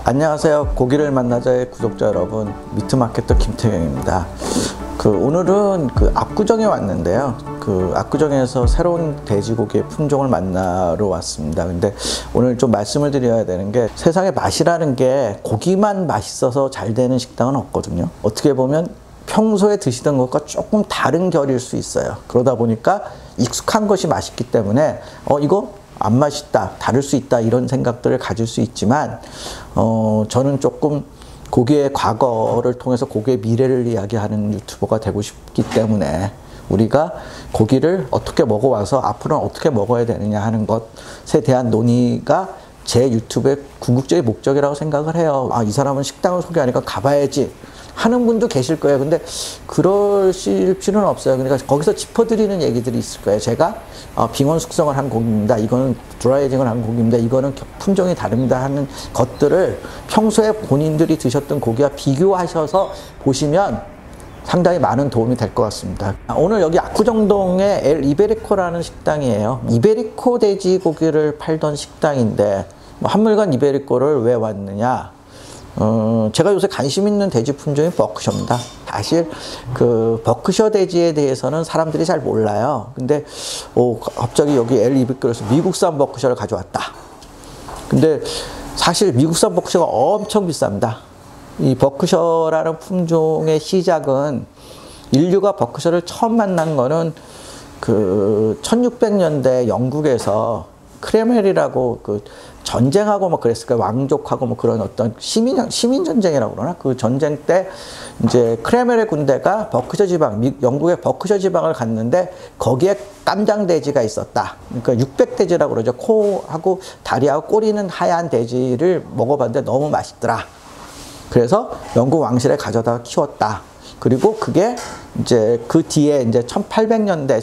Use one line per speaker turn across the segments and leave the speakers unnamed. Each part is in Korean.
안녕하세요. 고기를 만나자의 구독자 여러분, 미트마케터 김태경입니다. 오늘은 압구정에 왔는데요. 압구정에서 새로운 돼지고기의 품종을 만나러 왔습니다. 근데 오늘 좀 말씀을 드려야 되는 게, 세상에 맛이라는 게 고기만 맛있어서 잘 되는 식당은 없거든요. 어떻게 보면 평소에 드시던 것과 조금 다른 결일 수 있어요. 그러다 보니까 익숙한 것이 맛있기 때문에 이거 안 맛있다, 다를 수 있다, 이런 생각들을 가질 수 있지만 저는 조금 고기의 과거를 통해서 고기의 미래를 이야기하는 유튜버가 되고 싶기 때문에, 우리가 고기를 어떻게 먹어와서 앞으로는 어떻게 먹어야 되느냐 하는 것에 대한 논의가 제 유튜브의 궁극적인 목적이라고 생각을 해요. 이 사람은 식당을 소개하니까 가봐야지 하는 분도 계실 거예요. 근데 그러실 필요는 없어요. 그러니까 거기서 짚어드리는 얘기들이 있을 거예요. 제가 빙원 숙성을 한 고기입니다, 이거는 드라이징을 한 고기입니다, 이거는 품종이 다릅니다 하는 것들을 평소에 본인들이 드셨던 고기와 비교하셔서 보시면 상당히 많은 도움이 될 것 같습니다. 오늘 여기 압구정동에 엘 이베리코라는 식당이에요. 이베리코 돼지고기를 팔던 식당인데, 한물간 이베리코를 왜 왔느냐? 제가 요새 관심 있는 돼지 품종이 버크셔입니다. 사실 버크셔 돼지에 대해서는 사람들이 잘 몰라요. 근데 갑자기 여기 엘 이베리코에서 미국산 버크셔를 가져왔다. 근데 사실 미국산 버크셔가 엄청 비쌉니다. 이 버크셔라는 품종의 시작은, 인류가 버크셔를 처음 만난 거는 1600년대 영국에서 크레멜이라고 전쟁하고 그랬을 거예요. 왕족하고 그런 어떤 시민 전쟁이라고 그러나, 그 전쟁 때 이제 크레멜의 군대가 버크셔 지방, 영국의 버크셔 지방을 갔는데 거기에 깜장 돼지가 있었다. 그러니까 600돼지라고 그러죠. 코하고 다리하고 꼬리는 하얀 돼지를 먹어봤는데 너무 맛있더라. 그래서 영국 왕실에 가져다가 키웠다. 그리고 그게 이제 그 뒤에 이제 1800년대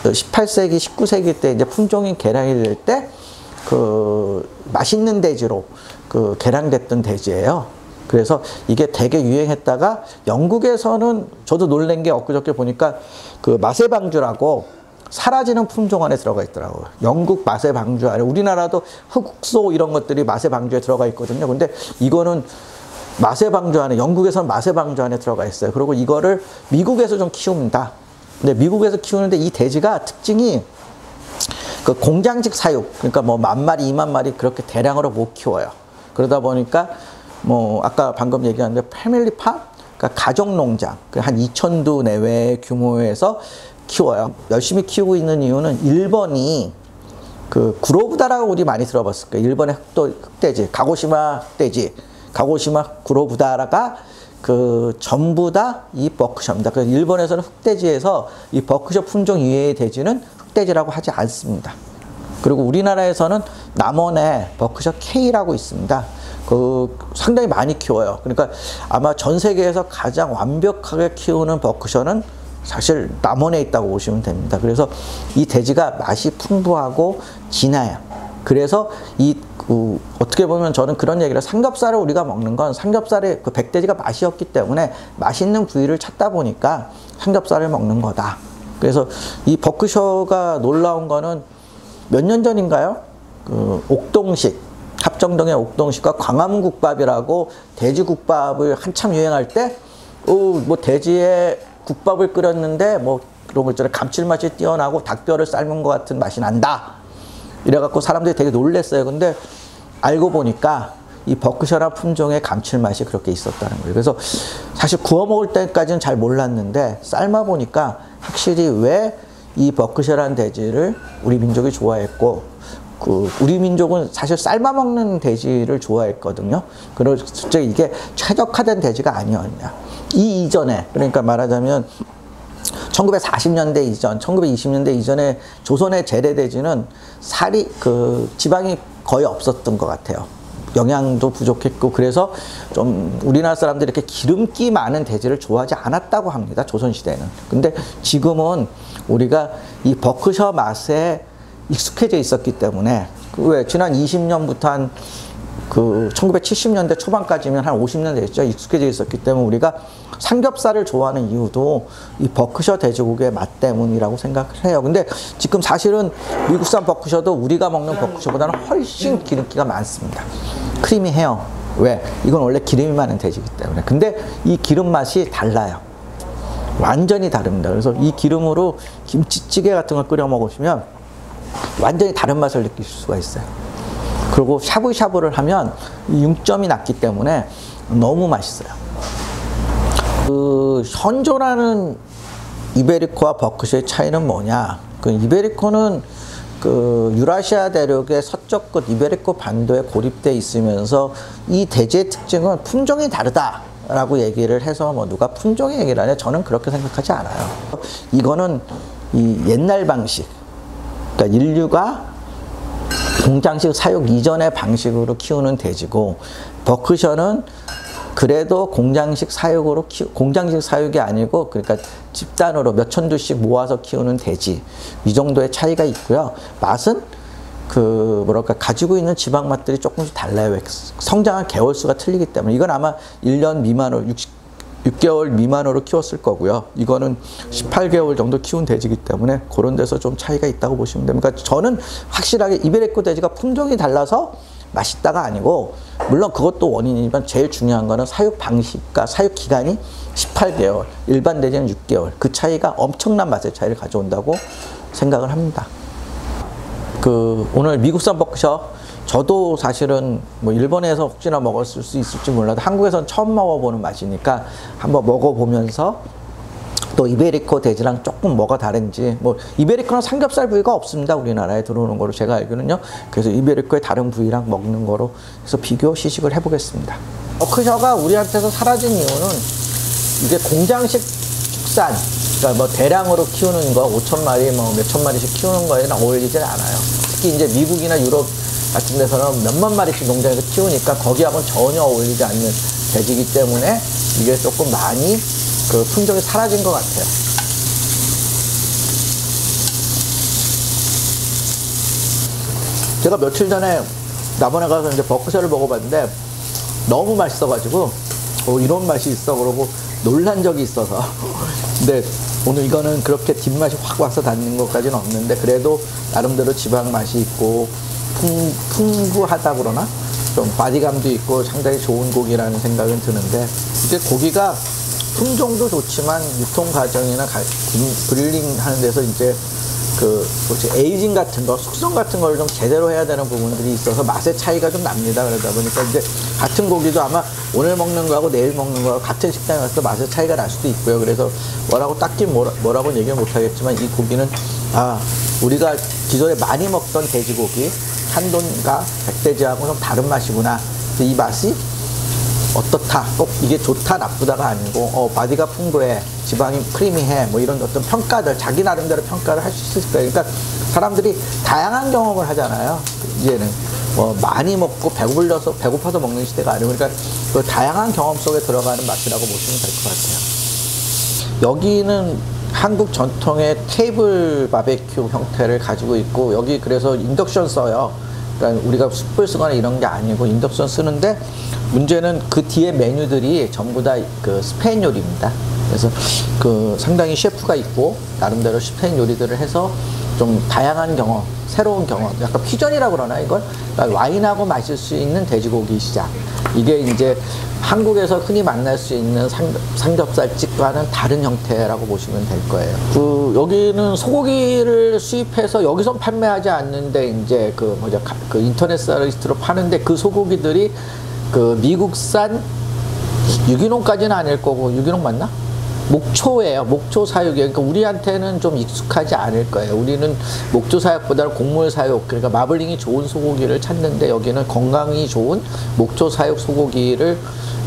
18세기 19세기 때 이제 품종이 개량이 될 때 맛있는 돼지로 개량됐던 돼지예요. 그래서 이게 되게 유행했다가, 영국에서는 저도 놀란 게 엊그저께 보니까 맛의 방주라고 사라지는 품종 안에 들어가 있더라고요. 영국 맛의 방주 안에, 우리나라도 흑소 이런 것들이 맛의 방주에 들어가 있거든요. 근데 이거는 맛의 방주 안에, 영국에서는 맛의 방주 안에 들어가 있어요. 그리고 이거를 미국에서 좀 키웁니다. 근데 미국에서 키우는데 이 돼지가 특징이 공장식 사육, 그러니까 10,000마리, 20,000마리 그렇게 대량으로 못 키워요. 그러다 보니까 아까 방금 얘기했는데 패밀리팜, 그러니까 가족농장, 한 2,000두 내외의 규모에서 키워요. 열심히 키우고 있는 이유는, 일본이 구로부다라고 우리 많이 들어봤을 거예요. 일본의 흑돼지, 가고시마 흑돼지, 가고시마 구로부다라가 전부 다 이 버크셔입니다. 그래서 일본에서는 흑돼지에서 이 버크셔 품종 이외의 돼지는 흑돼지라고 하지 않습니다. 그리고 우리나라에서는 남원에 버크셔 K라고 있습니다. 상당히 많이 키워요. 그러니까 아마 전 세계에서 가장 완벽하게 키우는 버크셔는 사실 남원에 있다고 보시면 됩니다. 그래서 이 돼지가 맛이 풍부하고 진해요. 그래서 어떻게 보면 저는 그런 얘기를, 삼겹살을 우리가 먹는 건 삼겹살의 백돼지가 맛이 없기 때문에 맛있는 부위를 찾다 보니까 삼겹살을 먹는 거다. 그래서 이 버크셔가 놀라운 거는 몇 년 전인가요? 옥동식, 합정동의 옥동식과 광암국밥이라고 돼지국밥을 한참 유행할 때, 돼지의 국밥을 끓였는데 그런 거 있잖아요. 감칠맛이 뛰어나고 닭뼈를 삶은 것 같은 맛이 난다. 이래갖고 사람들이 되게 놀랬어요. 근데 알고 보니까 이 버크셔라 품종의 감칠맛이 그렇게 있었다는 거예요. 그래서 사실 구워 먹을 때까지는 잘 몰랐는데, 삶아 보니까 확실히 왜 이 버크셔라는 돼지를 우리 민족이 좋아했고, 우리 민족은 사실 삶아 먹는 돼지를 좋아했거든요. 그래서 이게 최적화된 돼지가 아니었냐. 이 이전에, 그러니까 말하자면 1940년대 이전, 1920년대 이전에 조선의 재래돼지는 지방이 거의 없었던 것 같아요. 영양도 부족했고, 그래서 좀 우리나라 사람들이 이렇게 기름기 많은 돼지를 좋아하지 않았다고 합니다, 조선시대에는. 근데 지금은 우리가 이 버크셔 맛에 익숙해져 있었기 때문에, 왜 지난 20년부터 한 1970년대 초반까지면 한 50년 됐죠. 익숙해져 있었기 때문에 우리가 삼겹살을 좋아하는 이유도 이 버크셔 돼지고기의 맛 때문이라고 생각을 해요. 근데 지금 사실은 미국산 버크셔도 우리가 먹는 버크셔보다는 훨씬 기름기가 많습니다. 크리미해요. 왜? 이건 원래 기름이 많은 돼지이기 때문에. 근데 이 기름 맛이 달라요. 완전히 다릅니다. 그래서 이 기름으로 김치찌개 같은 걸 끓여 먹으시면 완전히 다른 맛을 느끼실 수가 있어요. 그리고 샤브샤브를 하면 융점이 낮기 때문에 너무 맛있어요. 그 현존하는 이베리코와 버크셔의 차이는 뭐냐? 그 이베리코는 그 유라시아 대륙의 서쪽 끝 이베리코 반도에 고립돼 있으면서 이 돼지의 특징은 품종이 다르다라고 얘기를 해서 뭐 누가 품종의 얘기를 하냐? 저는 그렇게 생각하지 않아요. 이거는 이 옛날 방식, 그러니까 인류가 공장식 사육 이전의 방식으로 키우는 돼지고, 버크셔는 그래도 공장식 사육이 아니고, 그러니까 집단으로 몇천 두씩 모아서 키우는 돼지, 이 정도의 차이가 있고요. 맛은 그 뭐랄까 가지고 있는 지방 맛들이 조금씩 달라요. 성장한 개월수가 틀리기 때문에. 이건 아마 1년 미만으로 6개월 미만으로 키웠을 거고요. 이거는 18개월 정도 키운 돼지이기 때문에 그런 데서 좀 차이가 있다고 보시면 됩니다. 그러니까 저는 확실하게 이베리코 돼지가 품종이 달라서 맛있다가 아니고, 물론 그것도 원인이지만 제일 중요한 거는 사육 방식과 사육 기간이 18개월, 일반 돼지는 6개월. 그 차이가 엄청난 맛의 차이를 가져온다고 생각을 합니다. 그 오늘 미국산 버크셔, 저도 사실은 뭐 일본에서 혹시나 먹었을 수 있을지 몰라도 한국에서는 처음 먹어보는 맛이니까 한번 먹어보면서 또 이베리코 돼지랑 조금 뭐가 다른지, 뭐 이베리코는 삼겹살 부위가 없습니다. 우리나라에 들어오는 거로 제가 알기는요. 그래서 이베리코의 다른 부위랑 먹는 거로 해서 비교 시식을 해보겠습니다. 버크셔가 우리한테서 사라진 이유는 이게 공장식 축산, 그러니까 뭐 대량으로 키우는 거 5,000마리 뭐 몇천 마리씩 키우는 거에는 어울리질 않아요. 특히 이제 미국이나 유럽 같은 데서는 몇만 마리씩 농장에서 키우니까 거기하고는 전혀 어울리지 않는 돼지이기 때문에 이게 조금 많이 그 품종이 사라진 것 같아요. 제가 며칠 전에 남원에 가서 이제 버크셔를 먹어봤는데 너무 맛있어가지고 이런 맛이 있어 그러고 놀란 적이 있어서 근데 오늘 이거는 그렇게 뒷맛이 확 와서 닿는 것까지는 없는데 그래도 나름대로 지방 맛이 있고 풍부하다 그러나 좀 바디감도 있고 상당히 좋은 고기라는 생각은 드는데, 이게 고기가 품종도 좋지만 유통 과정이나 브릴링 하는 데서 이제 그 에이징 같은 거, 숙성 같은 걸 좀 제대로 해야 되는 부분들이 있어서 맛의 차이가 좀 납니다. 그러다 보니까 이제 같은 고기도 아마 오늘 먹는 거하고 내일 먹는 거하고 같은 식당에 가서 맛의 차이가 날 수도 있고요. 그래서 뭐라고 딱히 뭐라고는 얘기를 못 하겠지만 이 고기는 우리가 기존에 많이 먹던 돼지고기 한돈과 백돼지하고 좀 다른 맛이구나. 이 맛이 어떻다, 꼭 이게 좋다 나쁘다가 아니고 바디가 풍부해, 지방이 크리미해, 뭐 이런 어떤 평가들, 자기 나름대로 평가를 할 수 있을 거예요. 그러니까 사람들이 다양한 경험을 하잖아요. 이제는 뭐 많이 먹고 배고파서 먹는 시대가 아니고, 그러니까 그 다양한 경험 속에 들어가는 맛이라고 보시면 될 것 같아요. 여기는 한국 전통의 테이블 바베큐 형태를 가지고 있고, 여기 그래서 인덕션 써요. 그러니까 우리가 숯불 쓰거나 이런 게 아니고 인덕션 쓰는데, 문제는 그 뒤에 메뉴들이 전부 다 그 스페인 요리입니다. 그래서 그 상당히 셰프가 있고 나름대로 스페인 요리들을 해서 좀 다양한 경험, 새로운 경험, 약간 퓨전이라고 그러나 이걸, 그러니까 와인하고 마실 수 있는 돼지고기 시장. 이게 이제 한국에서 흔히 만날 수 있는 삼겹살집과는 다른 형태라고 보시면 될 거예요. 여기는 소고기를 수입해서 여기서 판매하지 않는데 이제 그 인터넷 사이트로 파는데, 그 소고기들이 그 미국산 유기농까지는 아닐 거고, 유기농 맞나? 목초예요. 목초 사육이에요. 그러니까 우리한테는 좀 익숙하지 않을 거예요. 우리는 목조 사육보다는 곡물 사육, 그러니까 마블링이 좋은 소고기를 찾는데, 여기는 건강이 좋은 목조 사육 소고기를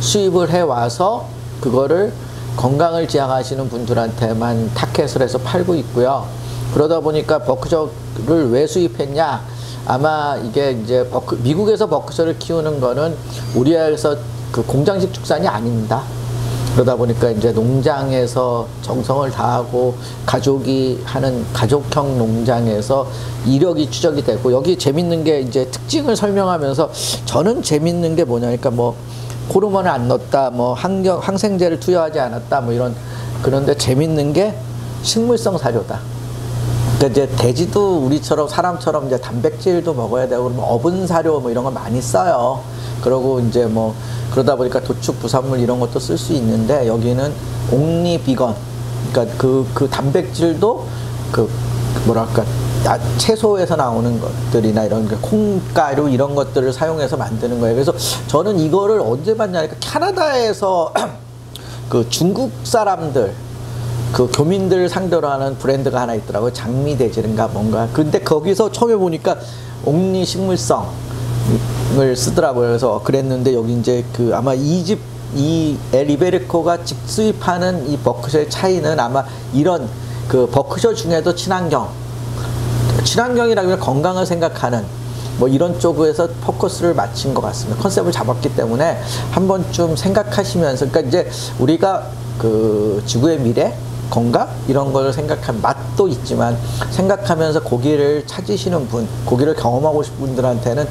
수입을 해 와서 그거를 건강을 지향하시는 분들한테만 타켓을 해서 팔고 있고요. 그러다 보니까 버크셔를 왜 수입했냐? 아마 이게 이제 미국에서 버크셔를 키우는 거는 우리나라에서 그 공장식 축산이 아닙니다. 그러다 보니까 이제 농장에서 정성을 다하고 가족이 하는 가족형 농장에서 이력이 추적이 되고, 여기 재밌는 게 이제 특징을 설명하면서 저는 재밌는 게 뭐냐니까, 뭐 호르몬을 안 넣었다, 뭐 항생제를 투여하지 않았다, 뭐 이런. 그런데 재밌는 게 식물성 사료다. 그러니까 이제 돼지도 우리처럼 사람처럼 이제 단백질도 먹어야 되고, 어분 사료 뭐 이런 거 많이 써요. 그러고 이제 뭐 그러다 보니까 도축 부산물 이런 것도 쓸 수 있는데 여기는 옥리 비건, 그러니까 그 단백질도 그 뭐랄까 채소에서 나오는 것들이나 이런 콩가루 이런 것들을 사용해서 만드는 거예요. 그래서 저는 이거를 언제 봤냐니까 캐나다에서 그 중국 사람들 그 교민들 상대로 하는 브랜드가 하나 있더라고요. 장미대질인가 뭔가. 근데 거기서 처음에 보니까 옥리 식물성을 쓰더라고요. 그래서 그랬는데 여기 이제 그 아마 이 리베리코가 직수입하는 이 버크셔의 차이는 아마 이런 그 버크셔 중에도 친환경이라면 건강을 생각하는 뭐 이런 쪽에서 포커스를 맞춘 것 같습니다. 컨셉을 잡았기 때문에 한 번쯤 생각하시면서, 그러니까 이제 우리가 그 지구의 미래, 건강 이런 걸 생각하면 맛도 있지만 생각하면서 고기를 찾으시는 분, 고기를 경험하고 싶은 분들한테는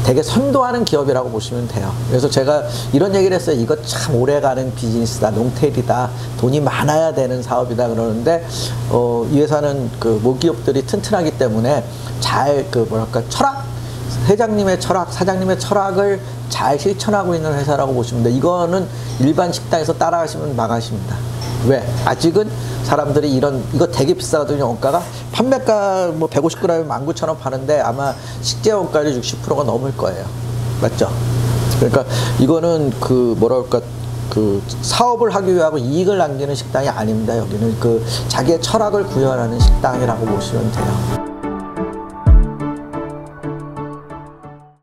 되게 선도하는 기업이라고 보시면 돼요. 그래서 제가 이런 얘기를 했어요. 이거 참 오래가는 비즈니스다, 롱테일이다, 돈이 많아야 되는 사업이다 그러는데 이 회사는 그 모기업들이 튼튼하기 때문에 잘 그 뭐랄까 철학, 회장님의 철학, 사장님의 철학을 잘 실천하고 있는 회사라고 보시면 돼요. 이거는 일반 식당에서 따라하시면 망하십니다. 왜? 아직은 사람들이 이거 되게 비싸거든요. 원가가 판매가 뭐 150g에 19,000원 파는데 아마 식재 원가율이 60%가 넘을 거예요. 맞죠? 그러니까 이거는 그 뭐랄까 그 사업을 하기 위하고 이익을 남기는 식당이 아닙니다. 여기는 그 자기의 철학을 구현하는 식당이라고 보시면 돼요.